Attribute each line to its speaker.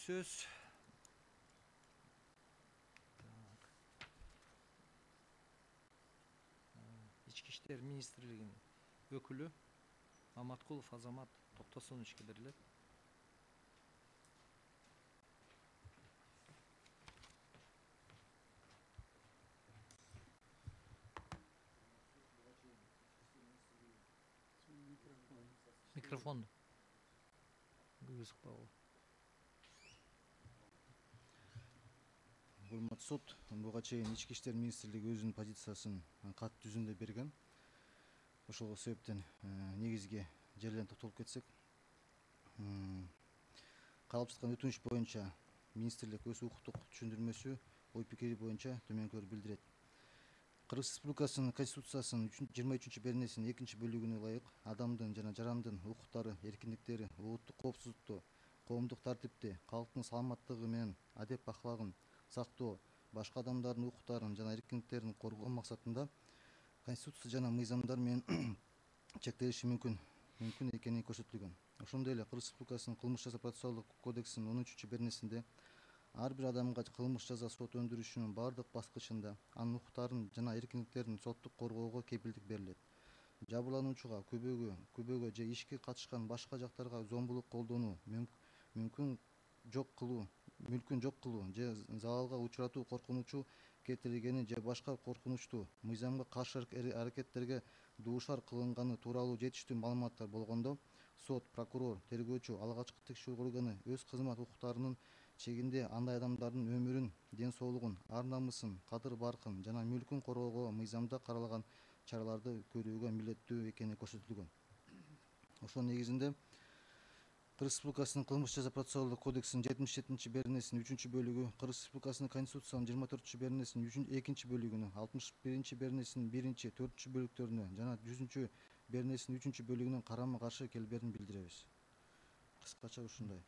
Speaker 1: сөз. İçki İşler Министрлигинин өкүлү Маматкулов Азамат Токтосуновичке берилет. Микрофонду.
Speaker 2: Урматтуу сот, буга чейин Ички иштер министрлиги өзүнүн позициясын кат жүзүндө берген. Ошол себептен негизги жерлерине токтолуп кетсек, каралып жаткан өтүнүш боюнча министрлик өз укуктук түшүндүрмөсү ой пикири боюнча төмөнкүлөрдү билдирет. Кыргыз Республикасынын Конституциясынын 23 беренесинин 2 бөлүгүнө ылайык адамдын жана жарандын укуктары, эркиндиктери, улуттук коопсуздукту, коомдук тартипти, калктын саламаттыгы менен адеп ахлагын сактоо, башка адамдардын укуктарын жана эркиндиктерин коргоо максатында Конституция жана мыйзамдар менен чектелиши мүмкүн экени көрсөтүлгөн. Ошондой эле Кыргыз Республикасынын кылмыш жаза процессуалдык кодексинин 13 беренесинде ар бир адамга кылмыш жаза сот өндүрүшүнүн баардык баскычында анын укуктарын жана эркиндиктерин соттук коргоого кепилдик берилет. Жабырлануучуга күбөгө же ишке катышкан башка жактарга зомбулук колдонуу, мүлкүн жок кылуу же залалга учуратуу коркунучу келтирилгени же башка коркунучтуу мыйзамга каршы аракеттерге дуушар кылынганы тууралуу жетиштүү маалыматтар болгондо сот, прокурор, тергөөчү, алгачкы текшерүү органы өз кызмат укуктарынын чегинде андай адамдардын өмүрүн, ден соолугун, ар намысын, кадыр баркын жана мүлкүн коргоого мыйзамда каралган чараларды көрүүгө милдеттүү экени көрсөтүлгөн. Ошонун негизинде Кыргыз Республикасынын кылмыш жаза процессуалдык кодексинин 77 беренесинин 3 бөлүгү, Кыргыз Республикасынын Конституциянын 24 беренесинин 2 бөлүгүнө, 61 беренесинин 1-4 бөлүктөрүнө жана 100 беренесинин 3 бөлүгүнүн карама каршы келберин билдиребиз. Кыскача ушундай.